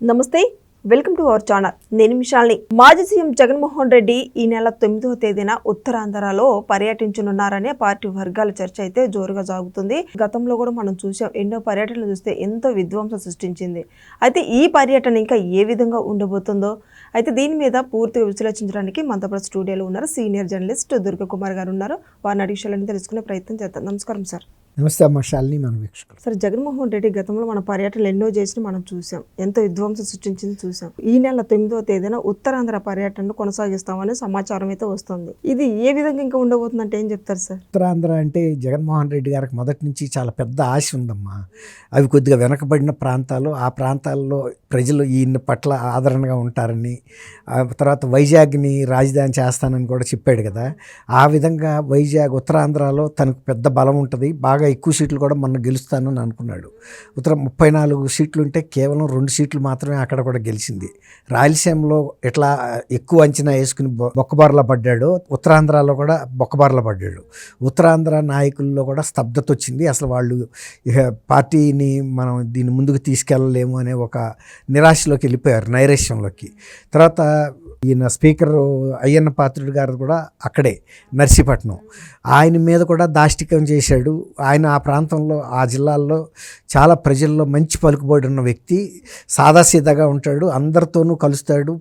నమస్తే, welcome to our channel. నేను మిషాల్ని. మాజీ సీఎం జగన్మోహన్ రెడ్డి ఈ నెల 9వ తేదీన ఉత్తరాంధ్రలో పర్యటించనున్నారనే పార్టీ వర్గాల చర్చ అయితే జోరుగా సాగుతుంది. గతంలో కూడా మనం చూసాం, ఎన్నో పర్యటనలు చూస్తే ఎంతో విధ్వంసం సృష్టించింది. అయితే ఈ పర్యటన ఇంకా ఏ విధంగా ఉండబోతుందో అయితే దీని మీద పూర్తిగా విశ్లేషించడానికి మనతో పాటు స్టూడియోలో ఉన్నారు సీనియర్ జర్నలిస్ట్ దుర్గకుమార్ గారు ఉన్నారు. వారిని అడిగి విషయాలని తెలుసుకునే ప్రయత్నం చేద్దాం. నమస్కారం సార్. నమస్తే అమ్మ శాలిని, మన వీక్షకులు. సార్, జగన్మోహన్ రెడ్డి గతంలో మన పర్యటనలు ఎన్నో చేసి మనం చూసాం, ఎంతో విధ్వంసం సృష్టించింది చూసాం. ఈ నెల 9వ తేదీన ఉత్తరాంధ్ర పర్యటనను కొనసాగిస్తామని సమాచారం అయితే వస్తుంది. ఇది ఏ విధంగా ఇంకా ఉండబోతుందంటే ఏం చెప్తారు సార్? ఉత్తరాంధ్ర అంటే జగన్మోహన్ రెడ్డి గారికి మొదటి నుంచి చాలా పెద్ద ఆశ ఉందమ్మా. అవి కొద్దిగా వెనకబడిన ప్రాంతాలు, ఆ ప్రాంతాల్లో ప్రజలు ఈయన పట్ల ఆదరణగా ఉంటారని, తర్వాత వైజాగ్ని రాజధాని చేస్తానని కూడా చెప్పాడు కదా. ఆ విధంగా వైజాగ్ ఉత్తరాంధ్రలో తనకు పెద్ద బలం ఉంటుంది, బాగా ఎక్కువ సీట్లు కూడా మొన్న గెలుస్తానని అనుకున్నాడు. 34 సీట్లు ఉంటే కేవలం 2 సీట్లు మాత్రమే అక్కడ కూడా గెలిచింది. రాయలసీమలో ఎట్లా ఎక్కువ అంచనా వేసుకుని బొక్కబార్లా పడ్డాడు, ఉత్తరాంధ్రలో కూడా బొక్కబార్లా పడ్డాడు. ఉత్తరాంధ్ర నాయకుల్లో కూడా స్తబ్దత వచ్చింది. అసలు వాళ్ళు పార్టీని మనం దీన్ని ముందుకు తీసుకెళ్ళలేము అనే ఒక నిరాశలోకి వెళ్ళిపోయారు, నైరాశ్యంలోకి. తర్వాత ఈయన స్పీకర్ అయ్యన్న పాత్రుడు గారు కూడా అక్కడే నర్సీపట్నం, ఆయన మీద కూడా దాష్టికం చేశాడు. ఆయన ఆ ప్రాంతంలో, ఆ జిల్లాల్లో చాలా ప్రజల్లో మంచి పలుకుబడి ఉన్న వ్యక్తి, సాదాసీదాగా ఉంటాడు, అందరితోనూ కలుస్తాడు.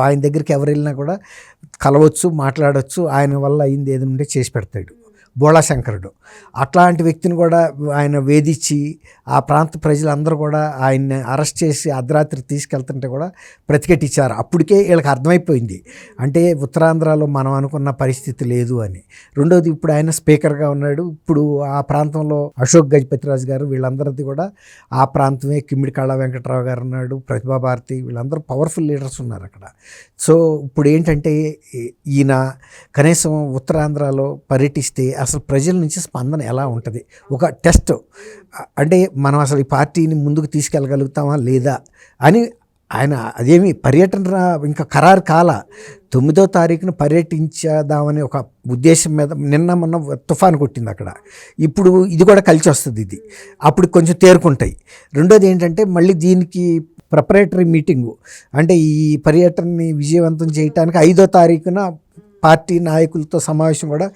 ఆయన దగ్గరికి ఎవరు వెళ్ళినా కూడా కలవచ్చు, మాట్లాడవచ్చు, ఆయన వల్ల అయింది ఏది ఉంటే చేసి పెడతాడు. బోళాశంకరుడు అట్లాంటి వ్యక్తిని కూడా ఆయన వేధించి ఆ ప్రాంత ప్రజలందరూ కూడా ఆయన్ని అరెస్ట్ చేసి అర్ధరాత్రి తీసుకెళ్తుంటే కూడా ప్రతిఘటించారు. అప్పటికే వీళ్ళకి అర్థమైపోయింది, అంటే ఉత్తరాంధ్రలో మనం అనుకున్న పరిస్థితి లేదు అని. రెండోది, ఇప్పుడు ఆయన స్పీకర్గా ఉన్నాడు. ఇప్పుడు ఆ ప్రాంతంలో అశోక్ గజపతిరాజు గారు, వీళ్ళందరిది కూడా ఆ ప్రాంతమే. కిమ్మిడి కళా వెంకటరావు గారు ఉన్నాడు, ప్రతిభా భారతి, వీళ్ళందరూ పవర్ఫుల్ లీడర్స్ ఉన్నారు అక్కడ. సో ఇప్పుడు ఏంటంటే ఈయన కనీసం ఉత్తరాంధ్రలో పర్యటిస్తే అసలు ప్రజల నుంచి స్పందన ఎలా ఉంటుంది, ఒక టెస్ట్. అంటే మనం అసలు ఈ పార్టీని ముందుకు తీసుకెళ్ళగలుగుతామా లేదా అని ఆయన, అదేమి పర్యటన ఇంకా ఖరారు కాల, 9వ తారీఖున పర్యటించేద్దామనే ఒక ఉద్దేశం మీద నిన్న మొన్న తుఫాను కొట్టింది అక్కడ. ఇప్పుడు ఇది కూడా కలిసి వస్తుంది, ఇది అప్పుడు కొంచెం తేరుకుంటాయి. రెండోది ఏంటంటే మళ్ళీ దీనికి ప్రిపరేటరీ మీటింగు, అంటే ఈ పర్యటనని విజయవంతం చేయడానికి 5వ తారీఖున పార్టీ నాయకులతో సమావేశం కూడా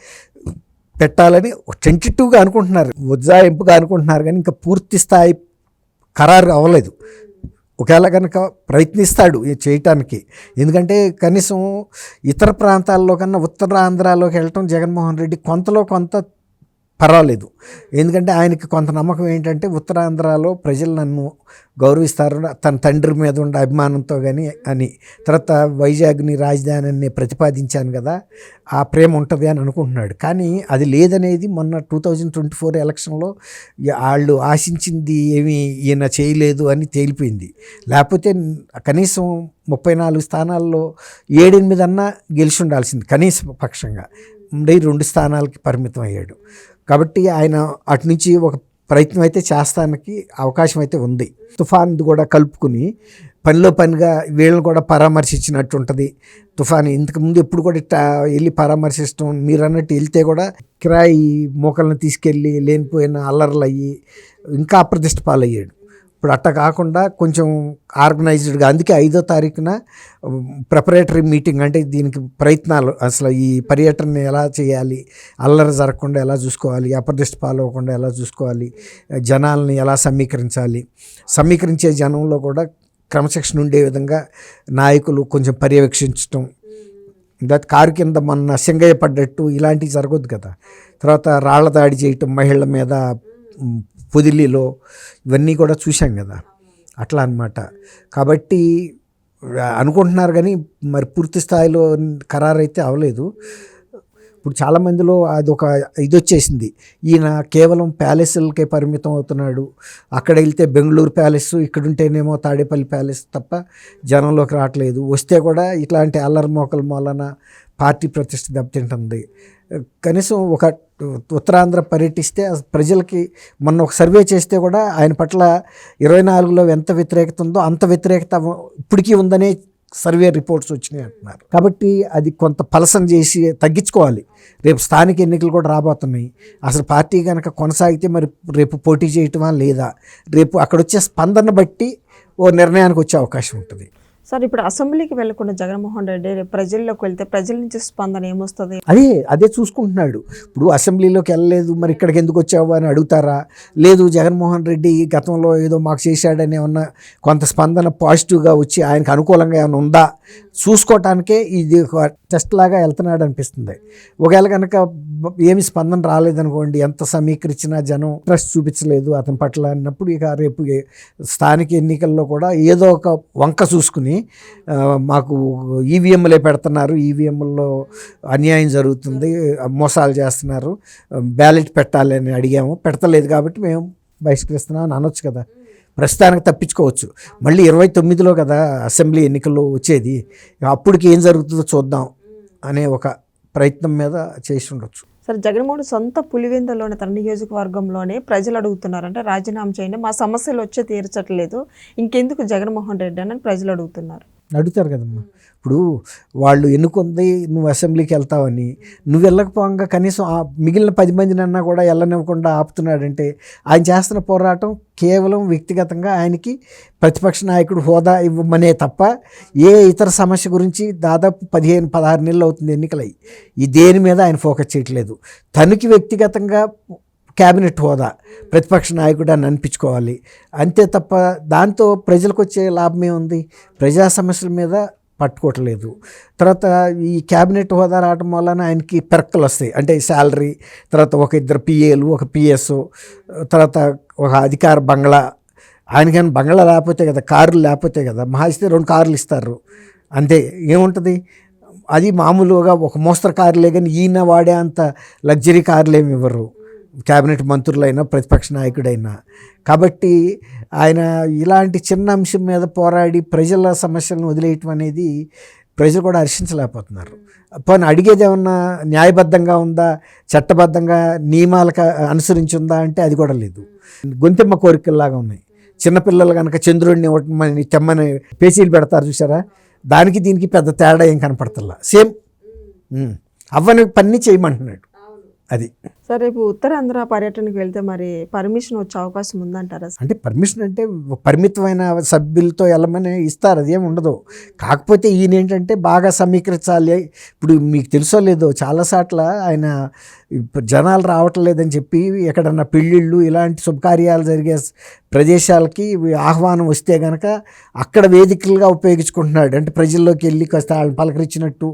పెట్టాలని టెంటేటివ్గా అనుకుంటున్నారు, ఉజ్జాయింపుగా అనుకుంటున్నారు, కానీ ఇంకా పూర్తి స్థాయి ఖరారు అవ్వలేదు. ఒకవేళ కనుక ప్రయత్నిస్తాడు చేయటానికి, ఎందుకంటే కనీసం ఇతర ప్రాంతాల్లో కన్నా ఉత్తరాంధ్రలోకి వెళ్ళటం జగన్మోహన్ రెడ్డి కొంతలో కొంత పర్వాలేదు. ఎందుకంటే ఆయనకి కొంత నమ్మకం ఏంటంటే ఉత్తరాంధ్రలో ప్రజలు నన్ను గౌరవిస్తారు, తన తండ్రి మీద ఉండే అభిమానంతో కానీ అని. తర్వాత వైజాగ్ని రాజధాని అని ప్రతిపాదించాను కదా, ఆ ప్రేమ ఉంటుంది అని అనుకుంటున్నాడు. కానీ అది లేదనేది మొన్న 2024 ఎలక్షన్లో వాళ్ళు ఆశించింది ఏమీ ఈయన చేయలేదు అని తేలిపోయింది. లేకపోతే కనీసం 34 స్థానాల్లో 7-8 అన్నా గెలిచి ఉండాల్సింది కనీస పక్షంగా. 2 స్థానాలకి పరిమితం అయ్యాడు. కాబట్టి ఆయన అటు నుంచి ఒక ప్రయత్నం అయితే చేస్తానికి అవకాశం అయితే ఉంది. తుఫాన్ కూడా కలుపుకుని పనిలో పనిగా వీళ్ళని కూడా పరామర్శించినట్టు ఉంటుంది. తుఫాను ఇంతకుముందు ఎప్పుడు కూడా ఇట్లా వెళ్ళి పరామర్శించడం, మీరు అన్నట్టు వెళ్తే కూడా కిరాయి మోకలను తీసుకెళ్ళి లేనిపోయిన అల్లర్లు అయ్యి ఇంకా అప్రతిష్ట పాలయ్యాడు. ఇప్పుడు అట్ట కాకుండా కొంచెం ఆర్గనైజ్డ్గా, అందుకే 5వ తారీఖున ప్రిపరేటరీ మీటింగ్, అంటే దీనికి ప్రయత్నాలు, అసలు ఈ పర్యటన ఎలా చేయాలి, అల్లరి జరగకుండా ఎలా చూసుకోవాలి, అప్రతిష్ట పాలవ్వకుండా ఎలా చూసుకోవాలి, జనాల్ని ఎలా సమీకరించాలి, సమీకరించే జనంలో కూడా క్రమశిక్షణ ఉండే విధంగా నాయకులు కొంచెం పర్యవేక్షించడం. కారు కింద మొన్న సింగయ్య పడ్డట్టు ఇలాంటివి జరగదు కదా. తర్వాత రాళ్ల దాడి చేయటం మహిళల మీద పొదిలిలో, ఇవన్నీ కూడా చూశాం కదా, అట్లా అన్నమాట. కాబట్టి అనుకుంటున్నారు కానీ మరి పూర్తి స్థాయిలో ఖరారైతే అవ్వలేదు. ఇప్పుడు చాలామందిలో అదొక ఇది వచ్చేసింది, ఈయన కేవలం ప్యాలెస్లకే పరిమితం అవుతున్నాడు. అక్కడ వెళ్తే బెంగళూరు ప్యాలెస్, ఇక్కడుంటేనేమో తాడేపల్లి ప్యాలెస్ తప్ప జనంలోకి రావట్లేదు. వస్తే కూడా ఇట్లాంటి అల్లరి మోకల మూలన పార్టీ ప్రతిష్ట దెబ్బతింటుంది. కనీసం ఒక ఉత్తరాంధ్ర పర్యటిస్తే ప్రజలకి, మొన్న ఒక సర్వే చేస్తే కూడా ఆయన పట్ల 24లో ఎంత వ్యతిరేకత ఉందో అంత వ్యతిరేకత ఇప్పటికీ ఉందనే సర్వే రిపోర్ట్స్ వచ్చినాయి అంటున్నారు. కాబట్టి అది కొంత పలసం చేసి తగ్గించుకోవాలి. రేపు స్థానిక ఎన్నికలు కూడా రాబోతున్నాయి. అసలు పార్టీ కనుక కొనసాగితే మరి రేపు పోటీ చేయటమా లేదా, రేపు అక్కడ వచ్చే స్పందన బట్టి ఓ నిర్ణయానికి వచ్చే అవకాశం ఉంటుంది. సార్ ఇప్పుడు అసెంబ్లీకి వెళ్లకుండా జగన్మోహన్ రెడ్డి రేపు ప్రజల్లోకి వెళ్తే ప్రజల నుంచి స్పందన ఏమొస్తుంది? అదే చూసుకుంటున్నాడు. ఇప్పుడు అసెంబ్లీలోకి వెళ్ళలేదు, మరి ఇక్కడికి ఎందుకు వచ్చావు అని అడుగుతారా? లేదు, జగన్మోహన్ రెడ్డి గతంలో ఏదో మాకు చేశాడని ఏమన్నా కొంత స్పందన పాజిటివ్గా వచ్చి ఆయనకు అనుకూలంగా ఏమైనా ఉందా చూసుకోవటానికే ఇది ఒక టెస్ట్ లాగా వెళ్తున్నాడు అనిపిస్తుంది. ఒకవేళ కనుక ఏమి స్పందన రాలేదనుకోండి, ఎంత సమీకరించినా జనం ఇంట్రెస్ట్ చూపించలేదు అతని పట్ల అన్నప్పుడు ఇక రేపు స్థానిక ఎన్నికల్లో కూడా ఏదో ఒక వంక చూసుకుని మాకు ఈవీఎంలే పెడుతున్నారు, ఈవీఎంల్లో అన్యాయం జరుగుతుంది, మోసాలు చేస్తున్నారు, బ్యాలెట్ పెట్టాలి అని అడిగాము, పెడతలేదు కాబట్టి మేము బహిష్కరిస్తున్నాం అని అనొచ్చు కదా. ప్రస్తుతానికి తప్పించుకోవచ్చు. మళ్ళీ 29లో కదా అసెంబ్లీ ఎన్నికల్లో వచ్చేది, అప్పటికి ఏం జరుగుతుందో చూద్దాం అనే ఒక ప్రయత్నం మీద చేసి ఉండొచ్చు. సరే, జగన్మోహన్ సొంత పులివెందులోని తన నియోజకవర్గంలోనే ప్రజలు అడుగుతున్నారంటే రాజీనామా చేయండి, మా సమస్యలు వచ్చే తీర్చట్లేదు, ఇంకెందుకు జగన్మోహన్ రెడ్డి అని ప్రజలు అడుగుతున్నారు. అడుగుతారు కదమ్మా. ఇప్పుడు వాళ్ళు ఎన్నుకుంది నువ్వు అసెంబ్లీకి వెళ్తావని, నువ్వు వెళ్ళకపోగా కనీసం మిగిలిన 10 మందినన్నా కూడా వెళ్ళనివ్వకుండా ఆపుతున్నాడంటే ఆయన చేస్తున్న పోరాటం కేవలం వ్యక్తిగతంగా ఆయనకి ప్రతిపక్ష నాయకుడు హోదా ఇవ్వమనే తప్ప ఏ ఇతర సమస్య గురించి దాదాపు 15-16 నెలలు అవుతుంది ఎన్నికలై ఈ దేని మీద ఆయన ఫోకస్ చేయట్లేదు. తనకి వ్యక్తిగతంగా క్యాబినెట్ హోదా, ప్రతిపక్ష నాయకుడు అని అనిపించుకోవాలి అంతే తప్ప దాంతో ప్రజలకు వచ్చే లాభమే ఉంది? ప్రజా సమస్యల మీద పట్టుకోవట్లేదు. తర్వాత ఈ క్యాబినెట్ హోదా రావడం వలన ఆయనకి పెరక్కలు వస్తాయి, అంటే శాలరీ, తర్వాత ఒక 2 పిఏలు, ఒక పిఎస్ఓ, తర్వాత ఒక అధికార బంగ్లా. ఆయనకైనా బంగ్లా లేకపోతే కదా, కార్లు లేకపోతే కదా, మహా ఇస్తే 2 కార్లు ఇస్తారు అంతే, ఏముంటుంది? అది మామూలుగా ఒక మోస్తరు కార్లే, కానీ ఈయన వాడే అంత లగ్జరీ కార్లు ఏమి ఇవ్వరు క్యాబినెట్ మంత్రులైనా ప్రతిపక్ష నాయకుడైనా. కాబట్టి ఆయన ఇలాంటి చిన్న అంశం మీద పోరాడి ప్రజల సమస్యలను వదిలేయటం అనేది ప్రజలు కూడా హర్షించలేకపోతున్నారు. పోనీ అడిగేది ఏమన్నా న్యాయబద్ధంగా ఉందా, చట్టబద్ధంగా నియమాలకు అనుసరించి ఉందా అంటే అది కూడా లేదు. గొంతెమ్మ కోరికల్లాగా ఉన్నాయి. చిన్నపిల్లలు కనుక చంద్రుడిని ఇవ్వటమని తెమ్మని పేచీలు పెడతారు చూసారా, దానికి దీనికి పెద్ద తేడా ఏం కనపడతల్లా, సేమ్ అవ్వని పని చేయమంటున్నాడు. అది సరే, రేపు ఉత్తరాంధ్ర పర్యటనకు వెళ్తే మరి పర్మిషన్ వచ్చే అవకాశం ఉందంటారా? అంటే పర్మిషన్ అంటే పరిమితమైన సభ్యులతో వెళ్ళమని ఇస్తారు, అదేం ఉండదు. కాకపోతే ఈయన ఏంటంటే బాగా సమీకరించాలి. ఇప్పుడు మీకు తెలుసో లేదో చాలాసార్లు ఆయన జనాలు రావటం లేదని చెప్పి ఎక్కడన్నా పెళ్ళిళ్ళు ఇలాంటి శుభకార్యాలు జరిగే ప్రదేశాలకి ఆహ్వానం వస్తే కనుక అక్కడ వేదికలుగా ఉపయోగించుకుంటున్నాడు. అంటే ప్రజల్లోకి వెళ్ళి కాస్త వాళ్ళని పలకరించినట్టు,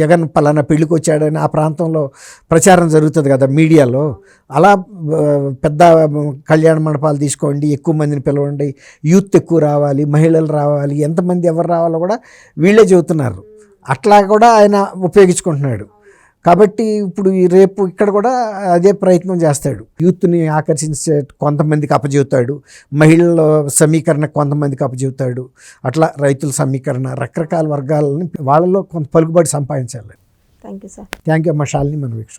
జగన్ పలానా పెళ్ళికి వచ్చాడని ఆ ప్రాంతంలో ప్రచారం జరుగుతుంది కదా మీడియాలో. అలా పెద్ద కళ్యాణ మండపాలు తీసుకోండి, ఎక్కువ మందిని పిలవండి, యూత్ ఎక్కువ రావాలి, మహిళలు రావాలి, ఎంతమంది ఎవరు రావాలో కూడా వీళ్ళే చెబుతున్నారు. అట్లా కూడా ఆయన ఉపయోగించుకుంటున్నాడు. కాబట్టి ఇప్పుడు రేపు ఇక్కడ కూడా అదే ప్రయత్నం చేస్తాడు. యూత్ని ఆకర్షించే కొంతమందికి అప్పచెబుతాడు, మహిళల సమీకరణ కొంతమందికి అప్పచెబుతాడు, అట్లా రైతుల సమీకరణ, రకరకాల వర్గాలని వాళ్ళలో కొంత పలుకుబడి సంపాదించాలి. Thank you sir. Thank you అమ్మ శాలిని, మన వీక్ష.